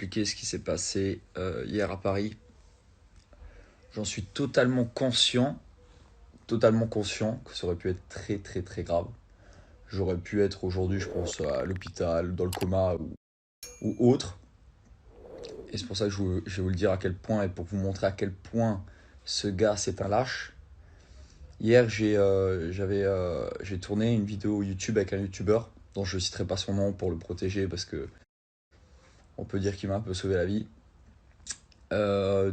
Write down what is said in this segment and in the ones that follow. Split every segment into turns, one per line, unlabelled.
expliquer ce qui s'est passé hier à Paris. J'en suis totalement conscient que ça aurait pu être très très très grave. J'aurais pu être aujourd'hui, je pense, à l'hôpital, dans le coma ou autre. Et c'est pour ça que je vais vous le dire à quel point, et pour vous montrer à quel point ce gars c'est un lâche. Hier, j'ai tourné une vidéo YouTube avec un youtubeur dont je ne citerai pas son nom pour le protéger parce que on peut dire qu'il m'a un peu sauvé la vie.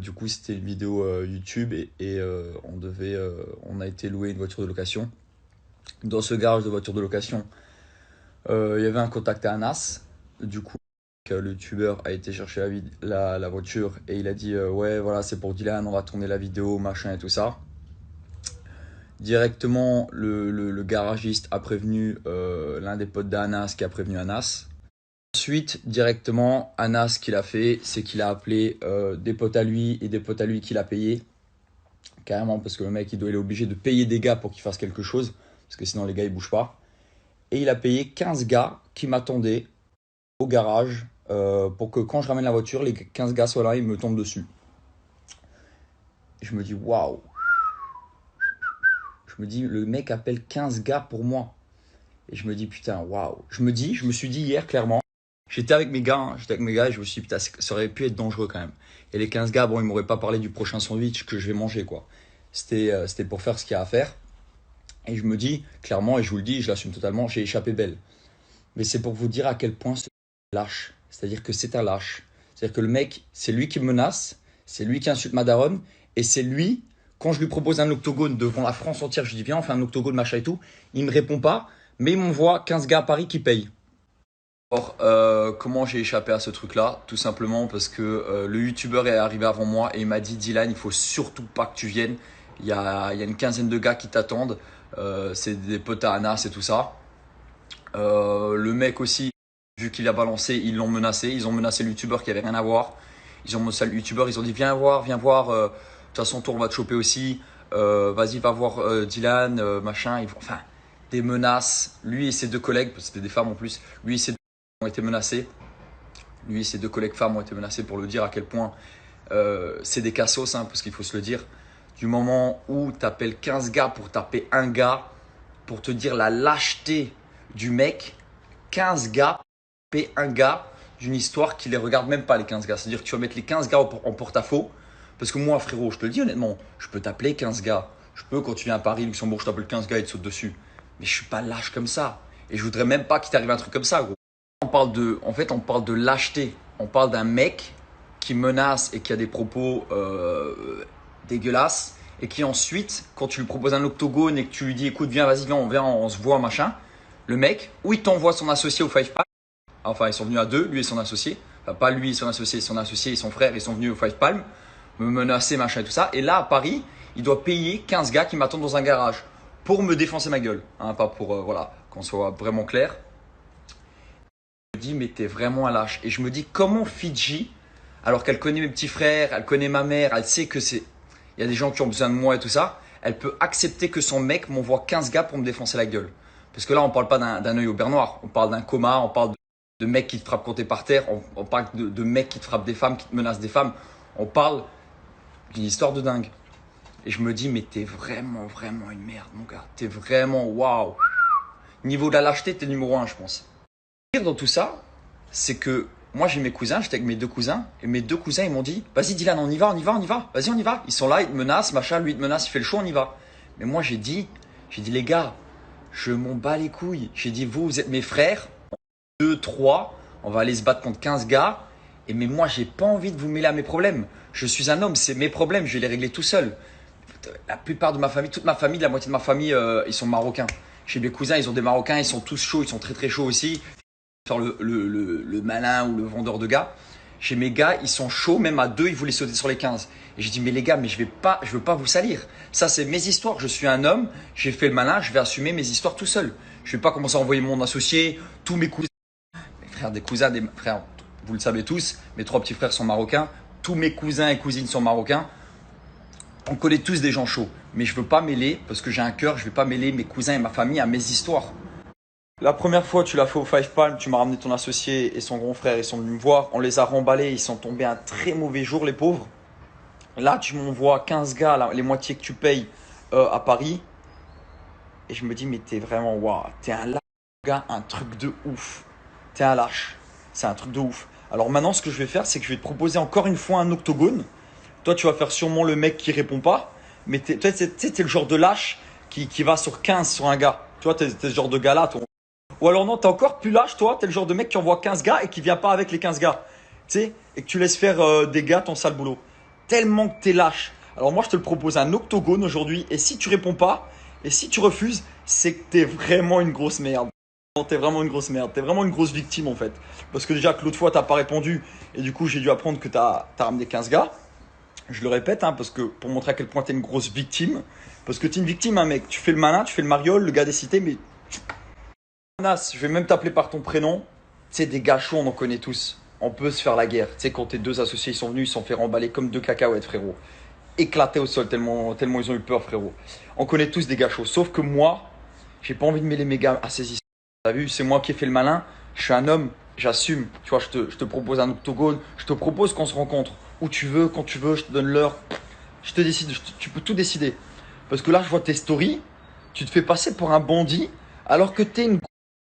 Du coup, c'était une vidéo YouTube et on a été louer une voiture de location. Dans ce garage de voiture de location, il y avait un contact à Anas. Du coup, le youtubeur a été chercher la voiture et il a dit ouais, voilà, c'est pour Dylan, on va tourner la vidéo, machin et tout ça. Directement, le garagiste a prévenu l'un des potes d'Anas qui a prévenu Anas. Ensuite, directement, Anas, ce qu'il a fait, c'est qu'il a appelé des potes à lui et des potes à lui qu'il a payé. Carrément, parce que le mec, il est obligé de payer des gars pour qu'il fasse quelque chose. Parce que sinon, les gars, ils bougent pas. Et il a payé 15 gars qui m'attendaient au garage pour que quand je ramène la voiture, les 15 gars soient là et ils me tombent dessus. Et je me dis, waouh. Je me dis, le mec appelle 15 gars pour moi. Et je me dis, putain, waouh. Je me suis dit hier, clairement, j'étais avec mes gars et je me suis dit, putain, ça aurait pu être dangereux quand même. Et les 15 gars, bon, ils m'auraient pas parlé du prochain sandwich que je vais manger, quoi. C'était pour faire ce qu'il y a à faire. Et je me dis, clairement, et je vous le dis, je l'assume totalement, j'ai échappé belle. Mais c'est pour vous dire à quel point c'est lâche. C'est-à-dire que c'est un lâche. C'est-à-dire que le mec, c'est lui qui me menace, c'est lui qui insulte ma daronne, et c'est lui, quand je lui propose un octogone devant la France entière, je lui dis, viens, on fait un octogone, machin et tout, il me répond pas, mais il m'envoie 15 gars à Paris qui payent. Alors, comment j'ai échappé à ce truc-là? Tout simplement parce que le youtubeur est arrivé avant moi et il m'a dit, Dylan, il faut surtout pas que tu viennes. Il y a une quinzaine de gars qui t'attendent. C'est des potes à Anas et tout ça. Le mec aussi, vu qu'il a balancé, ils l'ont menacé. Ils ont menacé le youtubeur qui avait rien à voir. Ils ont menacé le youtubeur, ils ont dit, viens voir. De toute façon, toi, on va te choper aussi. Vas-y, va voir Dylan, machin. Enfin, des menaces. Lui et ses deux collègues, parce que c'était des femmes en plus. Lui et ses ont été menacés. Lui et ses deux collègues femmes ont été menacés, pour le dire à quel point c'est des cassos, hein, parce qu'il faut se le dire. Du moment où tu appelles 15 gars pour taper un gars, pour te dire la lâcheté du mec, 15 gars, taper un gars d'une histoire qui les regarde même pas, les 15 gars. C'est-à-dire que tu vas mettre les 15 gars en porte-à-faux. Parce que moi, frérot, je te le dis honnêtement, je peux t'appeler 15 gars. Je peux, quand tu viens à Paris, Luxembourg, je t'appelle 15 gars et te saute dessus. Mais je suis pas lâche comme ça. Et je voudrais même pas qu'il t'arrive un truc comme ça, gros. On parle de lâcheté. On parle d'un mec qui menace et qui a des propos dégueulasses et qui ensuite, quand tu lui proposes un octogone et que tu lui dis écoute, viens, vas-y, viens, on se voit, machin, le mec, ou il t'envoie son associé au Five Palm, enfin ils sont venus à deux, lui et son associé, enfin pas lui et son associé et son frère, ils sont venus au Five Palm, me menacer, machin et tout ça, et là à Paris, il doit payer 15 gars qui m'attendent dans un garage pour me défoncer ma gueule, hein, pas pour, voilà, qu'on soit vraiment clair. Je me dis mais t'es vraiment un lâche, et je me dis comment Fidji, alors qu'elle connaît mes petits frères, elle connaît ma mère, elle sait que il y a des gens qui ont besoin de moi et tout ça, elle peut accepter que son mec m'envoie 15 gars pour me défoncer la gueule. Parce que là, on ne parle pas d'un œil au beurre noir, on parle d'un coma, on parle de mecs qui te frappent quand t'es par terre, on parle de mecs qui te frappent des femmes, qui te menacent des femmes, on parle d'une histoire de dingue. Et je me dis, mais t'es vraiment, vraiment une merde, mon gars. T'es vraiment, waouh. Niveau de la lâcheté, t'es numéro 1, je pense. Le pire dans tout ça, c'est que moi, j'ai mes cousins, j'étais avec mes deux cousins, et mes deux cousins, ils m'ont dit, vas-y Dylan, on y va, vas-y, on y va. Ils sont là, ils te menacent, machin, lui, il te menace, il fait le show, on y va. Mais moi, j'ai dit, les gars, je m'en bats les couilles. J'ai dit, vous êtes mes frères, 2, 3, on va aller se battre contre 15 gars, mais moi, j'ai pas envie de vous mêler à mes problèmes. Je suis un homme, c'est mes problèmes, je vais les régler tout seul. La plupart de ma famille, toute ma famille, la moitié de ma famille, ils sont marocains. J'ai mes cousins, ils ont des marocains, ils sont tous chauds, ils sont très très chauds aussi. Faire le malin ou le vendeur de gars. Chez mes gars, ils sont chauds, même à 2, ils voulaient sauter sur les 15. Et j'ai dit, mais les gars, mais je veux pas vous salir. Ça, c'est mes histoires. Je suis un homme, j'ai fait le malin, je vais assumer mes histoires tout seul. Je vais pas commencer à envoyer mon associé, tous mes cousins, mes frères, des cousins, des frères, vous le savez tous, mes 3 petits frères sont marocains, tous mes cousins et cousines sont marocains. On connaît tous des gens chauds, mais je veux pas mêler, parce que j'ai un cœur, je vais pas mêler mes cousins et ma famille à mes histoires. La première fois, tu l'as fait au Five Palm, tu m'as ramené ton associé et son grand frère, ils sont venus me voir. On les a remballés, ils sont tombés un très mauvais jour, les pauvres. Là, tu m'envoies 15 gars, là, les moitiés que tu payes à Paris. Et je me dis, mais t'es vraiment, waouh, t'es un lâche, gars, un truc de ouf. T'es un lâche, c'est un truc de ouf. Alors maintenant, ce que je vais faire, c'est que je vais te proposer encore une fois un octogone. Toi, tu vas faire sûrement le mec qui répond pas. Mais toi, t'es le genre de lâche qui va sur 15 sur un gars. Tu vois, t'es ce genre de gars-là, toi. Ou alors non, t'es encore plus lâche, toi. T'es le genre de mec qui envoie 15 gars et qui vient pas avec les 15 gars. Tu sais, et que tu laisses faire des gars ton sale boulot. Tellement que t'es lâche. Alors moi, je te le propose un octogone aujourd'hui. Et si tu réponds pas, et si tu refuses, c'est que t'es vraiment une grosse merde. Non, t'es vraiment une grosse merde. T'es vraiment une grosse victime en fait. Parce que déjà que l'autre fois, t'as pas répondu. Et du coup, j'ai dû apprendre que t'as ramené 15 gars. Je le répète, hein, parce que pour montrer à quel point t'es une grosse victime. Parce que t'es une victime, hein, mec. Tu fais le malin, tu fais le mariole, le gars des cités, mais Nas, je vais même t'appeler par ton prénom. Tu sais, des gars chauds, on en connaît tous. On peut se faire la guerre. Tu sais, quand tes deux associés ils sont venus, ils se sont fait remballer comme deux cacahuètes, frérot. Éclatés au sol, tellement ils ont eu peur, frérot. On connaît tous des gars chauds. Sauf que moi, j'ai pas envie de mêler mes gars à ces histoires. T'as vu, c'est moi qui ai fait le malin. Je suis un homme, j'assume. Tu vois, je te propose un octogone. Je te propose qu'on se rencontre où tu veux, quand tu veux. Je te donne l'heure. Je te décide. Tu peux tout décider. Parce que là, je vois tes stories. Tu te fais passer pour un bandit alors que t'es une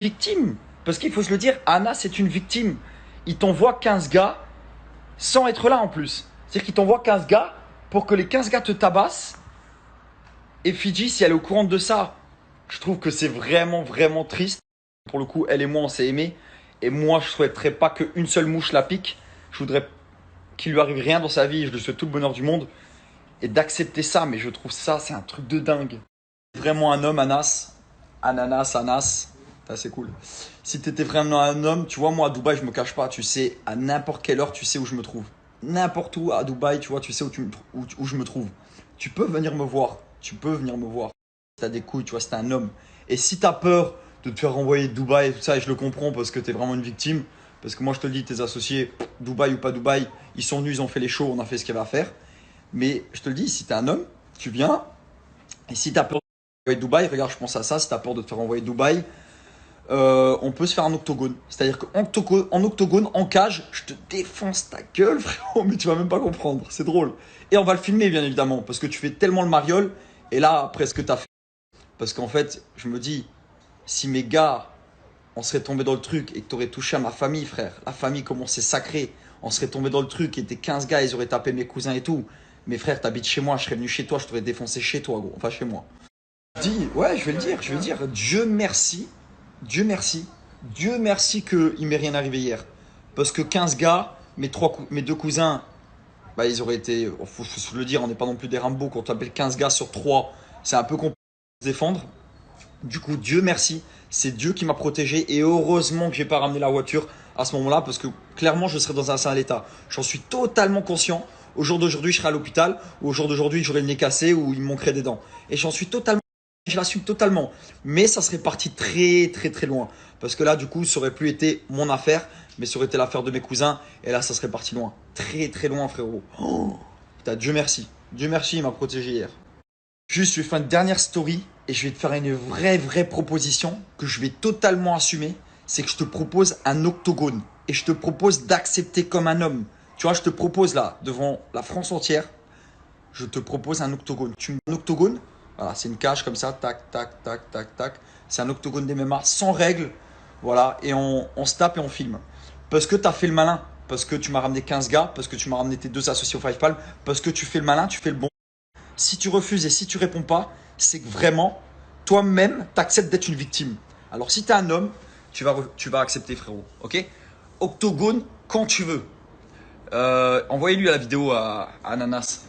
victime. Parce qu'il faut se le dire, Anna, c'est une victime. Il t'envoie 15 gars sans être là en plus. C'est-à-dire qu'il t'envoie 15 gars pour que les 15 gars te tabassent. Et Fidji, si elle est au courant de ça, je trouve que c'est vraiment, vraiment triste. Pour le coup, elle et moi, on s'est aimés. Et moi, je ne souhaiterais pas qu'une seule mouche la pique. Je voudrais qu'il lui arrive rien dans sa vie. Je lui souhaite tout le bonheur du monde. Et d'accepter ça, mais je trouve ça, c'est un truc de dingue. Vraiment un homme, Anas. Ananas, Anas. C'est cool. Si tu étais vraiment un homme, tu vois, moi à Dubaï, je me cache pas. Tu sais, à n'importe quelle heure, tu sais où je me trouve. N'importe où à Dubaï, tu vois, tu sais où je me trouve. Tu peux venir me voir. Tu peux venir me voir. Si t'as des couilles, tu vois, c'est un homme. Et si t'as peur de te faire renvoyer de Dubaï et tout ça, et je le comprends parce que t'es vraiment une victime. Parce que moi, je te le dis, tes associés, Dubaï ou pas Dubaï, ils sont venus, ils ont fait les shows, on a fait ce qu'il y avait à faire. Mais je te le dis, si t'es un homme, tu viens. Et si t'as peur de te faire renvoyer de Dubaï, regarde, je pense à ça. Si t'as peur de te faire renvoyer de Dubaï, on peut se faire un octogone. C'est-à-dire qu'en octogone, en cage, je te défonce ta gueule, frérot, mais tu vas même pas comprendre. C'est drôle. Et on va le filmer, bien évidemment, parce que tu fais tellement le mariole. Et là, après ce que tu as fait. Parce qu'en fait, je me dis, si mes gars, on serait tombé dans le truc et que tu aurais touché à ma famille, frère, la famille, comment c'est sacré, on serait tombé dans le truc et tes 15 gars, ils auraient tapé mes cousins et tout. Mes frères, t'habites chez moi, je serais venu chez toi, je t'aurais défoncé chez toi, gros. Enfin, chez moi. Dis, ouais, je vais le dire. Dieu merci. Dieu merci. Dieu merci qu'il m'est rien arrivé hier. Parce que 15 gars, mes deux cousins, bah, ils auraient été. Faut se le dire, on n'est pas non plus des Rambo. Quand tu appelles 15 gars sur 3, c'est un peu compliqué de se défendre. Du coup, Dieu merci. C'est Dieu qui m'a protégé. Et heureusement que j'ai pas ramené la voiture à ce moment-là. Parce que clairement, je serais dans un sale état. J'en suis totalement conscient. Au jour d'aujourd'hui, je serais à l'hôpital. Ou au jour d'aujourd'hui, j'aurais le nez cassé ou il me manquerait des dents. Et j'en suis totalement. Je l'assume totalement. Mais ça serait parti très très très loin. Parce que là, du coup, ça aurait plus été mon affaire, mais ça aurait été l'affaire de mes cousins. Et là, ça serait parti loin. Très très loin, frérot. Oh, putain, Dieu merci. Dieu merci, il m'a protégé hier. Juste, je vais faire une dernière story et je vais te faire une vraie proposition que je vais totalement assumer. C'est que je te propose un octogone. Et je te propose d'accepter comme un homme. Tu vois, je te propose là, devant la France entière, je te propose un octogone. Tu me dis un octogone? Voilà, c'est une cage comme ça, tac, tac, tac, tac, tac. C'est un octogone d'MMA sans règles. Voilà, et on se tape et on filme. Parce que tu as fait le malin. Parce que tu m'as ramené 15 gars. Parce que tu m'as ramené tes deux associés au Five Palm. Parce que tu fais le malin, tu fais le bon. Si tu refuses et si tu réponds pas, c'est que vraiment, toi-même, tu acceptes d'être une victime. Alors si tu es un homme, tu vas accepter, frérot. Ok? Octogone quand tu veux. Envoyez-lui la vidéo à Ananas.